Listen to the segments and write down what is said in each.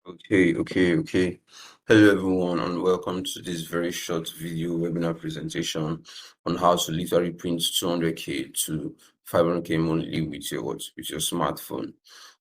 Okay. Hello, everyone, and welcome to this very short video webinar presentation on how to literally print 200k to 500k monthly with your smartphone.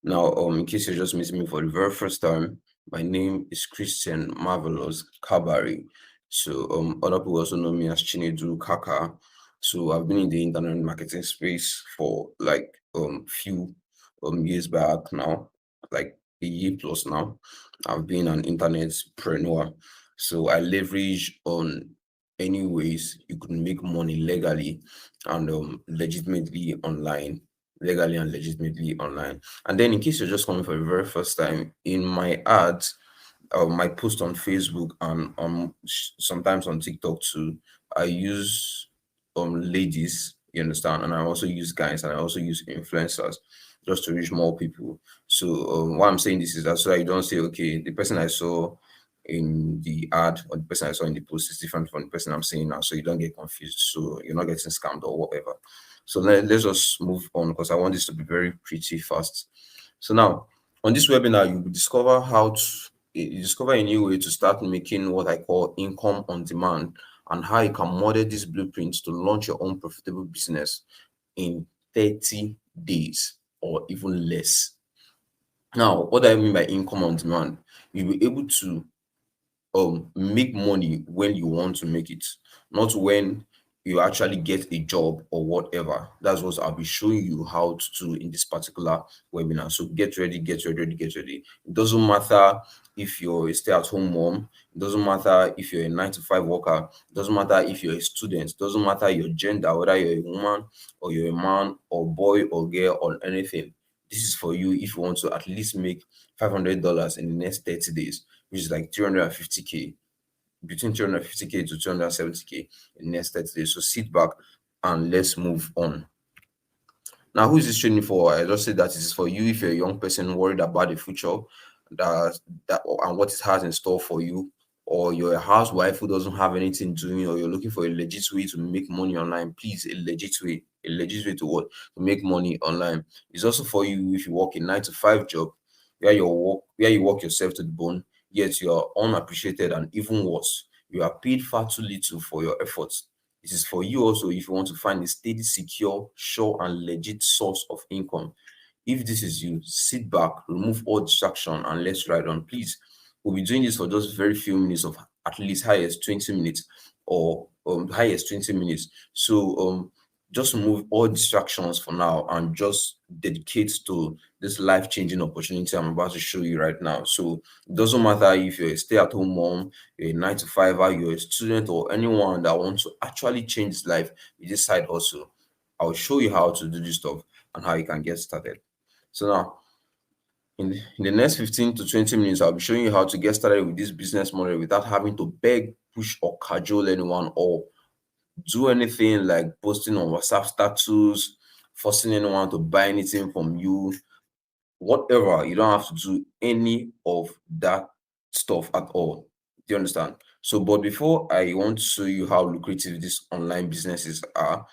Now, in case you're just meeting me for the very first time, my name is Christian Marvelous Kabari. So, other people also know me as Chinedu Kaka. So, I've been in the internet marketing space for like few years back now, like a year plus now. I've been an internetpreneur, so I leverage on any ways you could make money legally and legitimately online, legally and legitimately online. And then, in case you're just coming for the very first time, in my ads, my post on Facebook and sometimes on TikTok too, I use ladies, you understand, and I also use guys and I also use influencers just to reach more people. So why I'm saying this is that so that you don't say, okay, the person I saw in the ad or the person I saw in the post is different from the person I'm seeing now, so you don't get confused, so you're not getting scammed or whatever. So let's just move on because I want this to be very pretty fast. So now on this webinar, you will discover you discover a new way to start making what I call income on demand and how you can model these blueprints to launch your own profitable business in 30 days or even less. Now, what do I mean by income on demand? You'll be able to make money when you want to make it, not when you actually get a job or whatever. That's what I'll be showing you how to do in this particular webinar. So get ready. It doesn't matter if you're a stay-at-home mom, it doesn't matter if you're a 9 to 5 worker, it doesn't matter if you're a student, it doesn't matter your gender, whether you're a woman or you're a man or boy or girl or anything. This is for you if you want to at least make $500 in the next 30 days, which is like 350k, between 350k to 270k in the next 30 days. So sit back and let's move on. Now, who is this training for? I just said that it is for you if you're a young person worried about the future and what it has in store for you, or you're a housewife who doesn't have anything doing, or you're looking for a legit way to make money online. Please, a legit way to what? To make money online. It's also for you if you work a 9 to 5 job where you work yourself to the bone, yet you are unappreciated, and even worse, you are paid far too little for your efforts. This is for you also if you want to find a steady, secure, sure, and legit source of income. If this is you, sit back, remove all distraction, and let's ride on. Please, we'll be doing this for just very few minutes of at least highest 20 minutes or highest 20 minutes. So just remove all distractions for now and just dedicate to this life-changing opportunity I'm about to show you right now. So it doesn't matter if you're a stay-at-home mom, you're a 9 to 5, you're a student, or anyone that wants to actually change his life with this side hustle. I'll show you how to do this stuff and how you can get started. So now, in the next 15 to 20 minutes, I'll be showing you how to get started with this business model without having to beg, push, or cajole anyone or do anything like posting on WhatsApp status, forcing anyone to buy anything from you, whatever. You don't have to do any of that stuff at all. Do you understand? So, but before I want to show you how lucrative these online businesses are,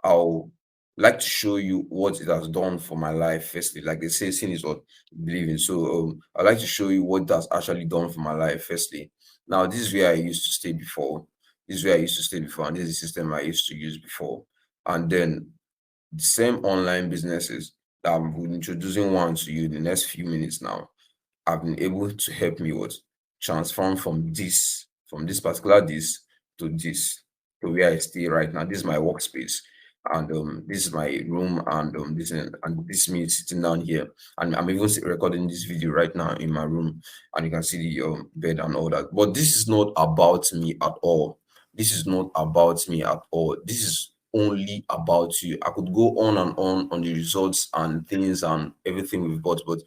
I'll like to show you what it has done for my life. Firstly, like they say, sin is what you believe in. So, I'd like to show you what that's actually done for my life. Firstly, now this is where I used to stay before. This is where I used to stay before, and this is the system I used to use before. And then the same online businesses that I'm introducing one to you in the next few minutes now have been able to help me what transform from this particular this to where I stay right now. This is my workspace, and this is my room, and this is me sitting down here, and I'm even recording this video right now in my room, and you can see the bed and all that. But this is not about me at all. This is not about me at all. This is only about you. I could go on the results and things and everything we've got, but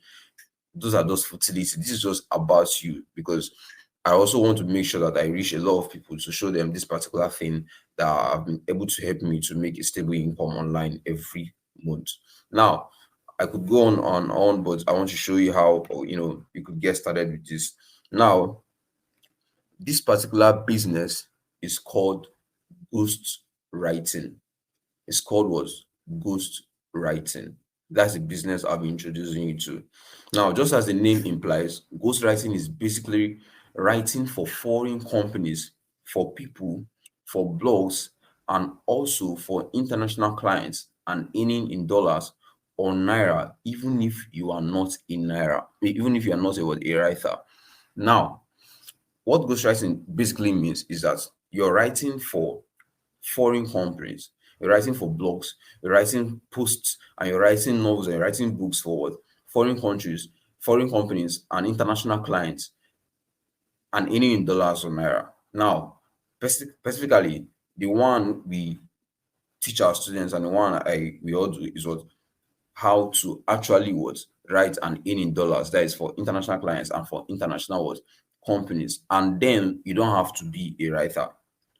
those are just futility. This is just about you because I also want to make sure that I reach a lot of people to show them this particular thing that have been able to help me to make a stable income online every month. Now, I could go on, but I want to show you how you could get started with this. Now, this particular business is called ghost writing. It's called what? Ghost writing. That's the business I'll be introducing you to. Now, just as the name implies, ghostwriting is basically writing for foreign companies, for people, for blogs, and also for international clients and earning in dollars or naira, even if you are not in naira, even if you are not a writer. Now, what ghostwriting basically means is that you're writing for foreign companies. You're writing for blogs, you're writing posts, and you're writing novels, and you're writing books for what? Foreign countries, foreign companies, and international clients, and any in dollars or naira. Now, specifically, the one we teach our students and the one we all do is what? How to actually what? Write and earn in dollars. That is for international clients and for international what? Companies. And then you don't have to be a writer,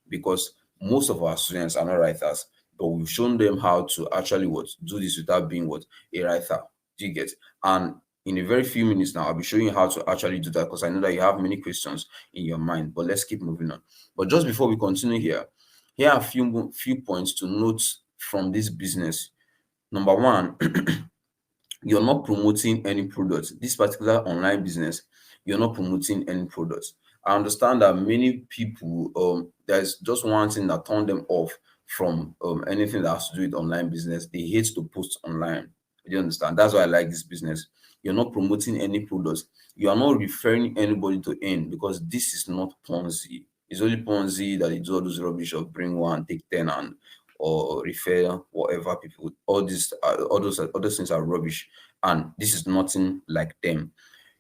because most of our students are not writers, but we've shown them how to actually what? Do this without being what? A writer. Do you get? And in a very few minutes now, I'll be showing you how to actually do that, because I know that you have many questions in your mind. But let's keep moving on. But just before we continue here are a few points to note from this business. Number one, you're not promoting any product. This particular online business, you're not promoting any product. I understand that many people, there's just one thing that turned them off from anything that has to do with online business. They hate to post online. Do you understand? That's why I like this business. You're not promoting any products. You are not referring anybody to earn, because this is not Ponzi. It's only Ponzi that they do all those rubbish of bring one, take 10, and or refer whatever people. All those things are rubbish, and this is nothing like them.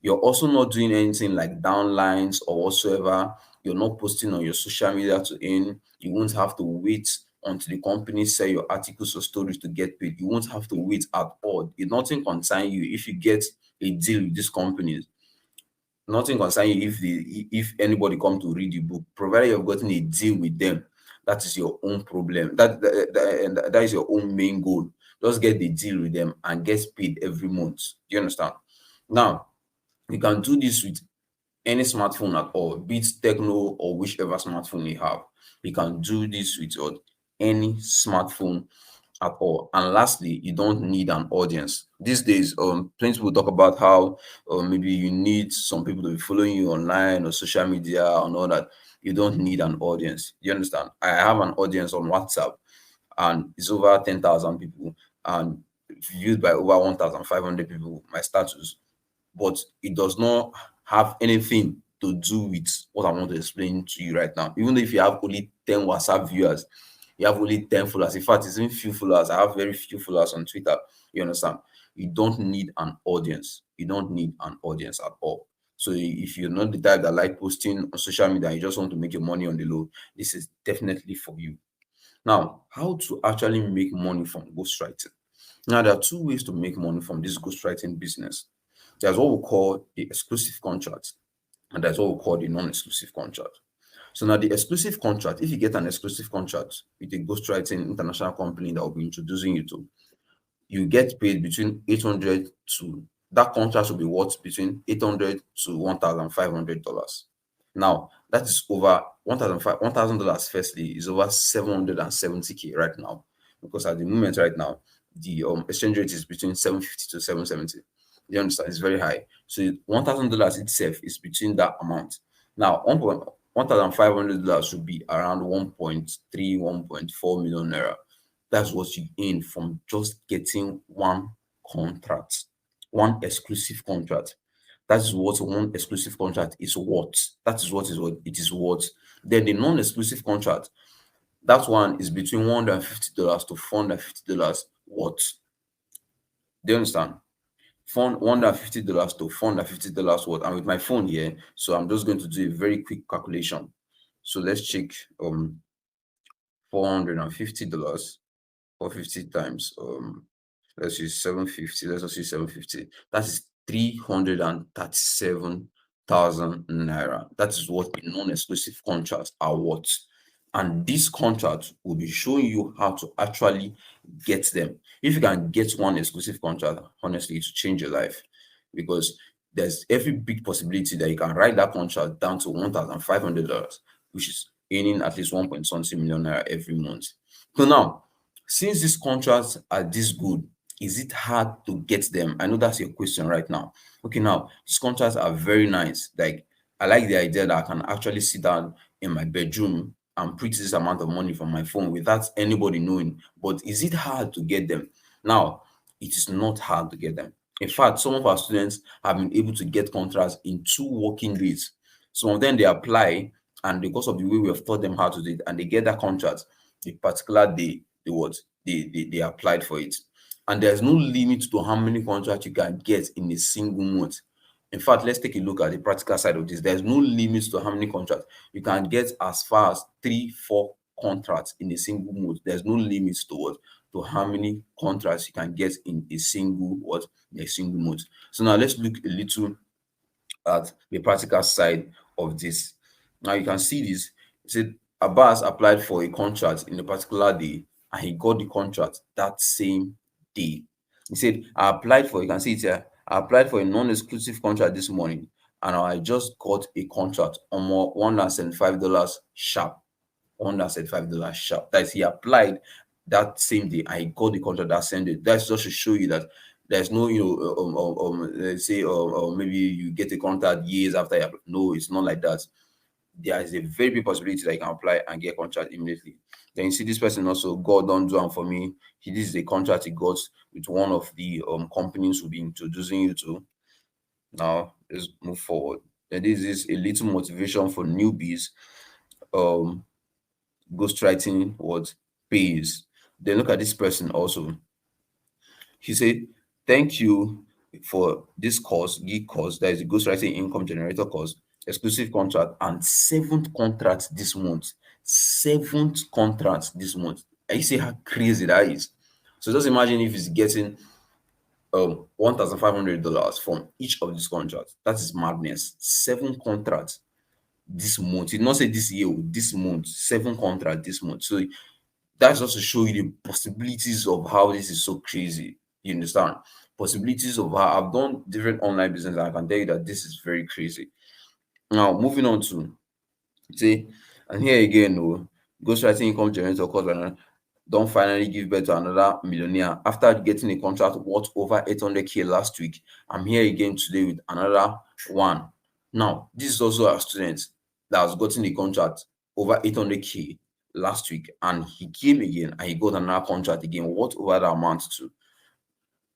You're also not doing anything like downlines or whatsoever. You're not posting on your social media to earn. You won't have to wait until the company sell your articles or stories to get paid. You won't have to wait at all. It nothing concern you if you get a deal with these companies. Nothing concern you if anybody come to read the book, provided you've gotten a deal with them. That is your own problem. That is your own main goal. Just get the deal with them and get paid every month. Do you understand? Now, you can do this with any smartphone at all, be it Techno or whichever smartphone you have. You can do this with any smartphone at all. And lastly, you don't need an audience. These days, plenty of people talk about how maybe you need some people to be following you online or social media and all that. You don't need an audience. You understand? I have an audience on WhatsApp, and it's over 10,000 people, and viewed by over 1,500 people, my status, but it does not have anything to do with what I want to explain to you right now. Even if you have only 10 WhatsApp viewers, you have only 10 followers. In fact, it's even few followers. I have very few followers on Twitter. You understand? You don't need an audience. You don't need an audience at all. So if you're not the type that like posting on social media and you just want to make your money on the low, this is definitely for you. Now, how to actually make money from ghostwriting? Now, there are two ways to make money from this ghostwriting business. There's what we call the exclusive contract, and there's what we call the non-exclusive contract. So now the exclusive contract, if you get an exclusive contract with a ghostwriting international company that will be introducing you to, you get paid between 800 to that contract will be worth between 800 to $1,500. Now that is over $1,000. Firstly, is over 770K right now, because at the moment right now the exchange rate is between 750 to 770. You understand? It's very high. So $1,000 itself is between that amount. Now, $1,500 should be around 1.3, 1.4 million naira. That's what you earn from just getting one contract, one exclusive contract. That is what one exclusive contract is worth. That is what it is worth. Then the non-exclusive contract, that one is between $150 to $450 worth. Do you understand? $150 to $450 worth. And with my phone here, so I'm just going to do a very quick calculation. So let's check $450 or 50 times let's use 750. Let's just use 750. That is 337,000 naira. That is what the non-exclusive contracts are worth. And this contract will be showing you how to actually get them. If you can get one exclusive contract, honestly, it will change your life, because there's every big possibility that you can write that contract down to $1,500, which is earning at least 1 point something million naira every month. So now, since these contracts are this good, Is it hard to get them? I know that's your question right now. Okay, now these contracts are very nice. Like, I like the idea that I can actually sit down in my bedroom and print this amount of money from my phone without anybody knowing. But is it hard to get them? Now, it is not hard to get them. In fact, some of our students have been able to get contracts in 2 working days. Some of them they apply, and because of the way we have taught them how to do it, and they get that contract the particular day they what they applied for it. And there's no limit to how many contracts you can get in a single month. In fact, let's take a look at the practical side of this. There's no limit to how many contracts you can get, as far as 3, 4 contracts in a single month. There's no limit to what to how many contracts you can get in a single month. So now let's look a little at the practical side of this. Now you can see this. It said Abbas applied for a contract in a particular day, and he got the contract that same day. He said, I applied for, you can see it here, I applied for a non-exclusive contract this morning, and I just got a contract on more $175 sharp. $175 sharp. That is, he applied that same day and he got the contract that same day. That's just to show you that there's no, let's say, maybe you get a contract years after you apply. No, it's not like that. There is a very big possibility that you can apply and get a contract immediately. Then you see this person also, God don't do one for me. This is a contract he got with one of the companies we'll be introducing you to. Now let's move forward. Then this is a little motivation for newbies. Um, Ghostwriting what pays. Then look at this person also. He said, thank you for this course, gig course, that is the ghostwriting income generator course, exclusive contract, and seventh contract this month. Seventh contract this month. And you see how crazy that is. So just imagine if he's getting $1,500 from each of these contracts. That is madness. 7 contracts this month. He did not say this year, this month, 7 contracts this month. So that's just to show you the possibilities of how this is so crazy. You understand? Possibilities of how I've done different online business, and I can tell you that this is very crazy. Now, moving on to say, and here again, ghostwriting income generator course, and don't finally give birth to another millionaire after getting a contract worth over 800K last week. I'm here again today with another one. Now, this is also a student that has gotten a contract over 800K last week, and he came again and he got another contract again, what over that amount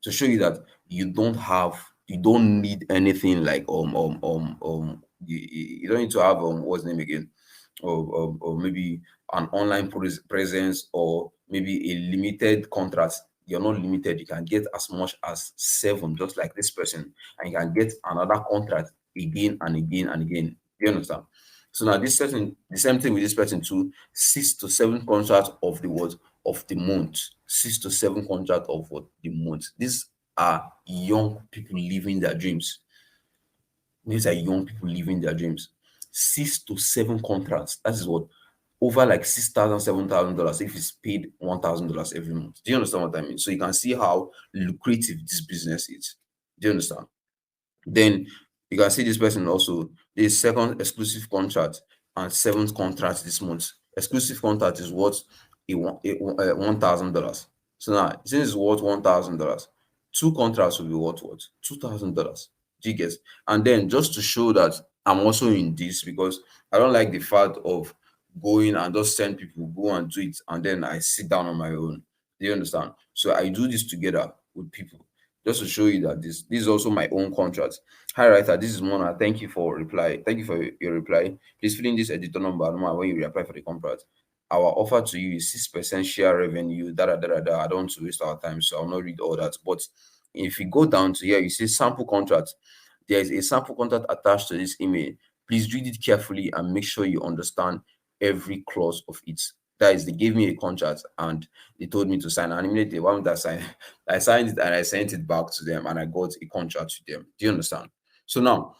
to show you that you don't need anything like you don't need to have what's the name again, or maybe an online presence, or maybe a limited contract. You're not limited. You can get as much as 7, just like this person, and you can get another contract again and again and again. Do you understand? So now this person, the same thing with this person too. 6 to 7 contracts of the what of the month. 6 to 7 contracts of what the month. These are young people living their dreams. These are young people living their dreams. 6 to 7 contracts. That is what over like $6,000, $7,000 if it's paid $1,000 every month. Do you understand what I mean? So you can see how lucrative this business is. Do you understand? Then you can see this person also, the second exclusive contract and seventh contract this month. Exclusive contract is worth $1,000. So now, since it's worth $1,000, 2 contracts will be worth what? $2,000. Do you get? And then just to show that I'm also in this, because I don't like the fact of going and just send people go and do it, and then I sit down on my own. Do you understand? So I do this together with people, just to show you that this is also my own contract. Hi writer, this is Mona. Thank you for reply. Thank you for your reply. Please fill in this editor number when you apply for the contract. Our offer to you is 6% share revenue. I don't want to waste our time, so I'll not read all that. But if you go down to here, you see sample contract. There is a sample contract attached to this email. Please read it carefully and make sure you understand every clause of it. That is, they gave me a contract and they told me to sign. And immediately, one that I signed it and I sent it back to them and I got a contract to them. Do you understand? So now,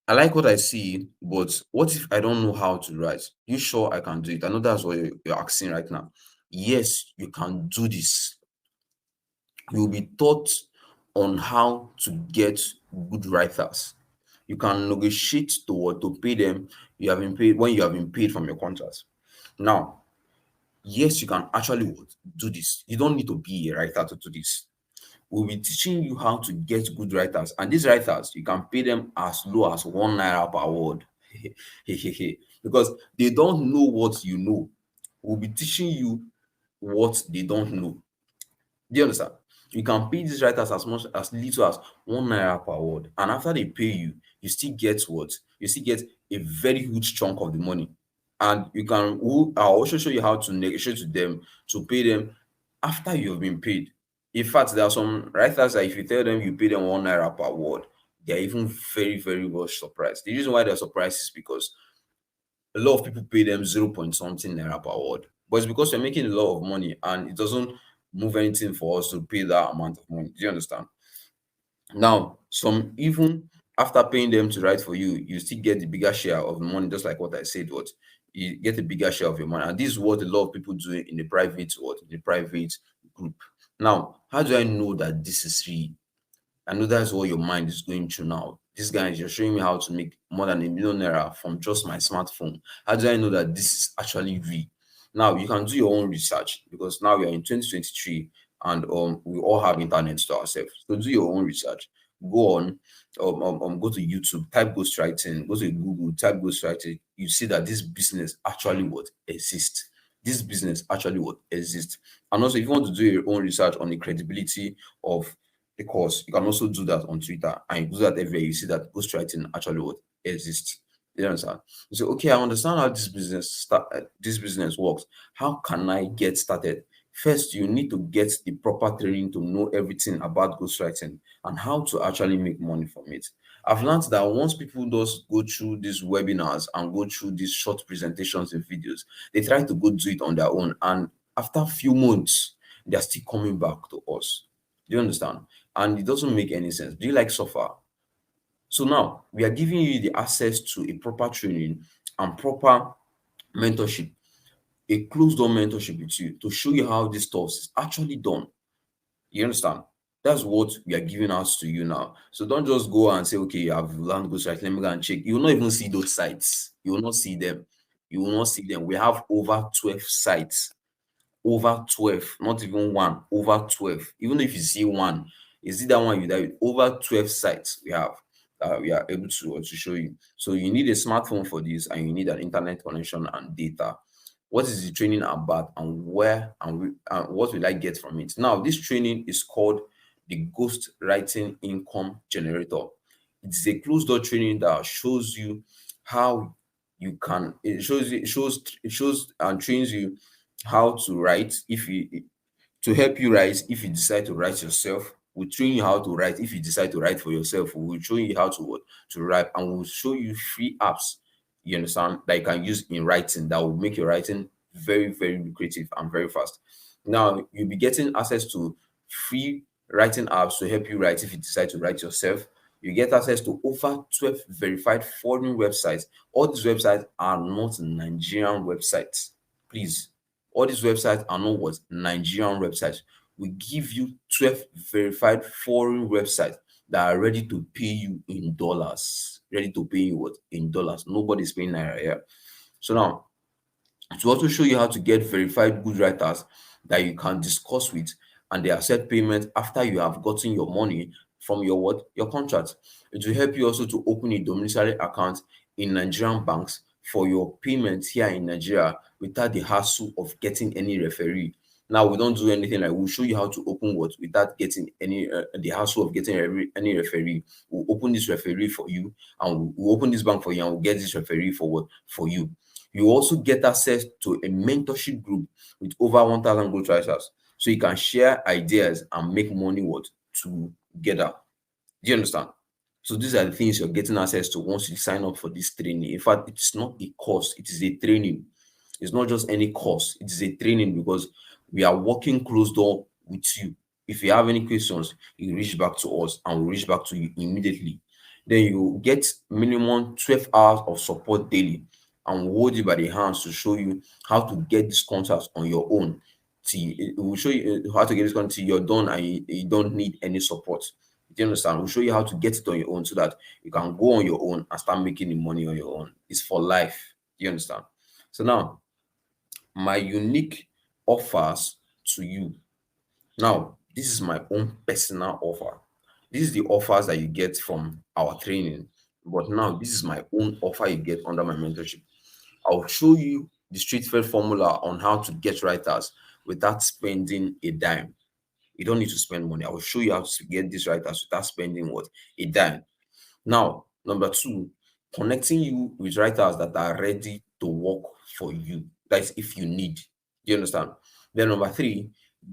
I like what I see, but what if I don't know how to write? You sure I can do it? I know that's what you're asking right now. Yes, you can do this. You'll be taught on how to get good writers. You can negotiate to what to pay them. You have been paid when you have been paid from your contract. Now, Yes, you can actually what, do this. You don't need to be a writer to do this. We'll be teaching you how to get good writers. And these writers, you can pay them as low as 1 naira per word. Because they don't know what you know. We'll be teaching you what they don't know. Do you understand? You can pay these writers as much as little as 1 naira per word. And after they pay you, you still get what? You still get a very huge chunk of the money. And you can, I'll also show you how to negotiate with them to pay them after you've been paid. In fact, there are some writers that if you tell them you pay them 1 naira per word, they're even very, very much surprised. The reason why they're surprised is because a lot of people pay them 0 point something naira per word. But it's because you're making a lot of money and it doesn't move anything for us to pay that amount of money. Do you understand? Now, some even after paying them to write for you, you still get the bigger share of the money, just like what I said, what you get a bigger share of your money. And this is what a lot of people do in the private what in the private group. Now, how do I know that this is real? I know that's what your mind is going through now. This guy is just showing me how to make more than a million naira from just my smartphone. How do I know that this is actually real? Now you can do your own research because now we are in 2023 and we all have internet to ourselves. So do your own research. Go on, go to YouTube, type ghostwriting, go to Google, type ghostwriting. You see that this business actually what exists. This business actually what exists. And also, if you want to do your own research on the credibility of because you can also do that on Twitter and you do that everywhere. You see that ghostwriting actually what exists. You understand? You say, okay, I understand how this business works. How can I get started? First, you need to get the proper training to know everything about ghostwriting and how to actually make money from it. I've learned that once people just go through these webinars and go through these short presentations and videos, they try to go do it on their own. And after a few months, they're still coming back to us. Do you understand? And it doesn't make any sense. Do you like suffer? So now we are giving you the access to a proper training and proper mentorship, a closed door mentorship with you to show you how this stuff is actually done. You understand? That's what we are giving out to you now. So don't just go and say, okay, I've learned ghostwriting, let me go and check. You will not even see those sites. You will not see them. You will not see them. We have over 12 sites, over 12, not even one, over 12. Even if you see one, you see that one you die with over 12 sites we have we are able to show you. So you need a smartphone for this and you need an internet connection and data. What is the training about and where and what will I get from it? Now, this training is called the Ghost Writing Income Generator. It's a closed door training that shows you how you can it shows and trains you how to write if you to help you write if you decide to write yourself. We'll train you how to write if you decide to write for yourself. We'll show you how to what to write and we'll show you free apps you understand that you can use in writing that will make your writing very, very lucrative and very fast. Now you'll be getting access to free writing apps to help you write if you decide to write yourself. You get access to over 12 verified foreign websites. All these websites are not Nigerian websites. Please, all these websites are not what Nigerian websites. We give you 12 verified foreign websites that are ready to pay you in dollars. Ready to pay you what in dollars. Nobody's paying naira here. So now to also show you how to get verified good writers that you can discuss with and they accept payment after you have gotten your money from your what your contract. It will help you also to open a domiciliary account in Nigerian banks for your payments here in Nigeria without the hassle of getting any referee. Now we don't do anything like we'll show you how to open what without getting any the hassle of getting any referee. We'll open this referee for you and we'll open this bank for you and we'll get this referee for what for you. You also get access to a mentorship group with over 1,000 ghostwriters. So you can share ideas and make money what together. Do you understand? So these are the things you're getting access to once you sign up for this training. In fact, it's not a course, it is a training. It's not just any course, it is a training because we are working close door with you. If you have any questions, you reach back to us and we'll reach back to you immediately. Then you get minimum 12 hours of support daily and we'll hold you by the hands to show you how to get this contract on your own. Till we'll show you how to get this contract till you're done and you don't need any support. Do you understand? We'll show you how to get it on your own so that you can go on your own and start making the money on your own. It's for life. Do you understand? So now my unique offers to you. Now, this is my own personal offer. This is the offers that you get from our training. But now, this is my own offer you get under my mentorship. I'll show you the straightforward formula on how to get writers without spending a dime. You don't need to spend money. I will show you how to get these writers without spending what? A dime. Now, number two, connecting you with writers that are ready to work for you. That's if you need. Do you understand? Then number three,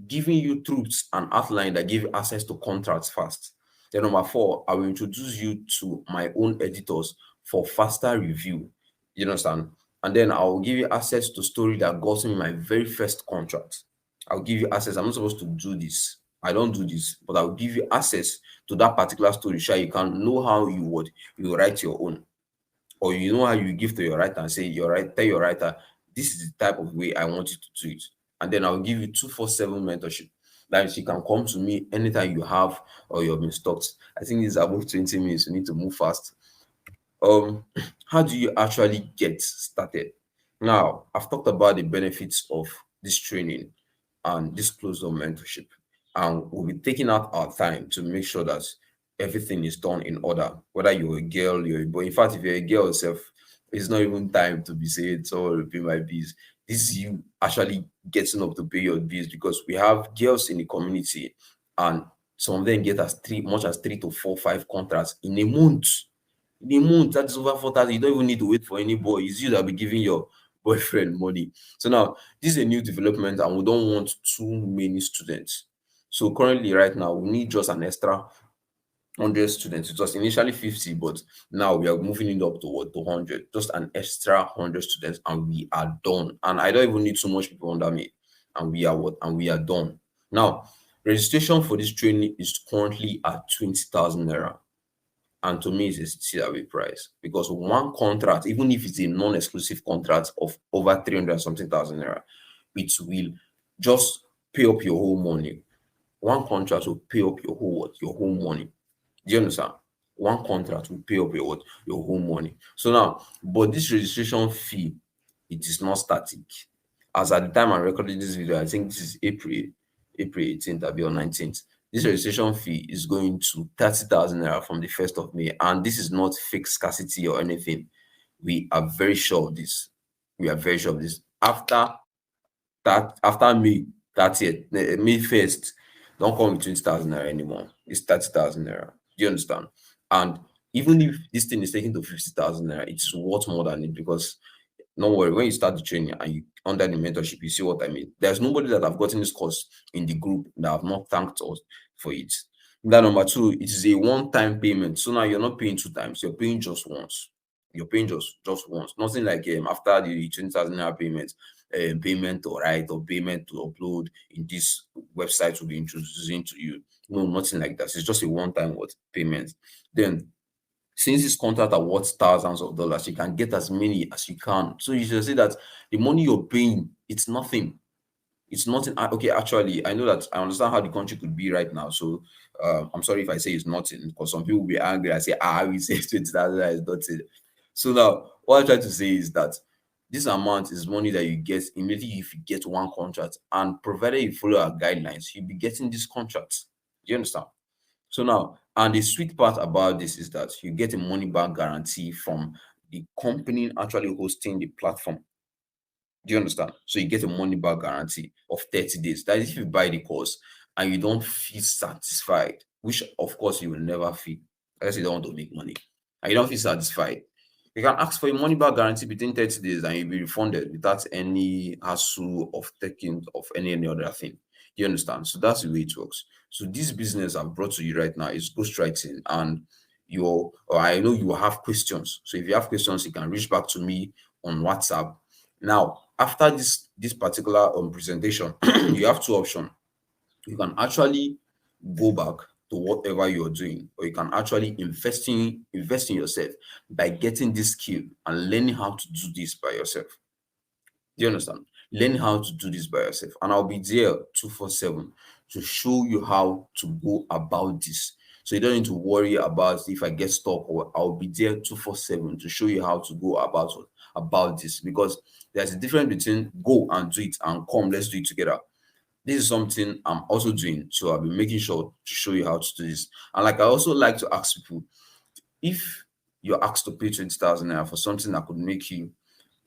giving you truths and outline that give you access to contracts fast. Then number four, I will introduce you to my own editors for faster review. You understand? And then I will give you access to story that got me my very first contract. I'll give you access. I'm not supposed to do this. I don't do this, but I'll give you access to that particular story. Sure, you can know how you write your own, or you know how you give to your writer and say your right tell your writer this is the type of way I want you to do it. And then I'll give you 247 mentorship. That is, you can come to me anytime you have or you've been stuck. I think it's above 20 minutes. You need to move fast. um how do you actually get started? Now, I've talked about the benefits of this training and this closed door mentorship, and we'll be taking out our time to make sure that everything is done in order, whether you're a girl, you're a boy. In fact, if you're a girl yourself, it's not even time to be saying so pay my bills. This is you actually getting up to pay your bills, because we have girls in the community, and some of them get as three much as 3 to 4 5 contracts in a month. The month that is over 4,000, you don't even need to wait for any boy. It's you that will be giving your boyfriend money. So now, this is a new development, and we don't want too many students. So currently, right now, we need just an extra 100 students. It was initially 50, but now we are moving it up to what, to 100. Just an extra 100 students, and we are done. And I don't even need so much people under me. And we are what? And we are done. Now, registration for this training is currently at 20,000 naira. And to me, it's a still away price, because one contract, even if it's a non-exclusive contract of over 300 something thousand naira, it will just pay up your whole money. One contract will pay up your whole what? Your whole money. Do you understand? One contract will pay up your what? Your whole money. So now, but this registration fee, it is not static. As at the time I'm recording this video, I think this is April 18th, I'll be on 19th. This registration fee is going to 30,000 naira from the 1st of May. And this is not fake scarcity or anything. We are very sure of this. We are very sure of this. After May 30th, May 1st, don't call me 20,000 naira anymore. It's 30,000 naira. Do you understand? And even if this thing is taken to 50,000 naira, it's worth more than it, because don't worry, when you start the training and you under the mentorship, you see what I mean. There's nobody that have gotten this course in the group that have not thanked us for it. That number two, it is a one-time payment. So now you're not paying two times, you're paying just once. You're paying just once. Nothing like after the 20,000 naira payment to write or payment to upload in this website will be introducing to you. No, nothing like that. It's just a one-time what payment. Then, since this contract are worth thousands of dollars, you can get as many as you can. So you should say that the money you're paying, it's nothing. It's nothing. Okay, actually, I know that I understand how the country could be right now. So I'm sorry if I say it's nothing, because some people will be angry. I say, we say 20,000 is nothing. So now, what I try to say is that this amount is money that you get immediately if you get one contract, and provided you follow our guidelines, you'll be getting this contract. Do you understand? So now, and the sweet part about this is that you get a money back guarantee from the company actually hosting the platform. Do you understand? So you get a money back guarantee of 30 days. That is if you buy the course and you don't feel satisfied, which of course you will never feel, unless you don't want to make money, and you don't feel satisfied. You can ask for a money back guarantee between 30 days and you'll be refunded without any hassle of taking of any other thing. You understand? So that's the way it works. So this business I've brought to you right now is ghostwriting, and or I know you will have questions. So if you have questions, you can reach back to me on WhatsApp. Now, after this particular presentation, you have two options. You can actually go back to whatever you're doing, or you can actually invest in yourself by getting this skill and learning how to do this by yourself. Do you understand? Learn how to do this by yourself. And I'll be there 247 to show you how to go about this. So you don't need to worry about if I get stuck, or I'll be there 247 to show you how to go about this, because there's a difference between go and do it and come, let's do it together. This is something I'm also doing. So I'll be making sure to show you how to do this. And like I also like to ask people, if you're asked to pay 20,000 naira for something that could make you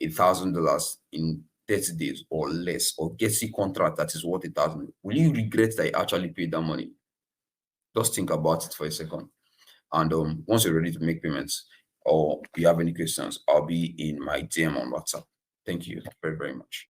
$1,000 in 30 days or less, or get a contract that is worth 1,000, will you regret that you actually paid that money? Just think about it for a second. And once you're ready to make payments, or you have any questions, I'll be in my DM on WhatsApp. Thank you very, very much.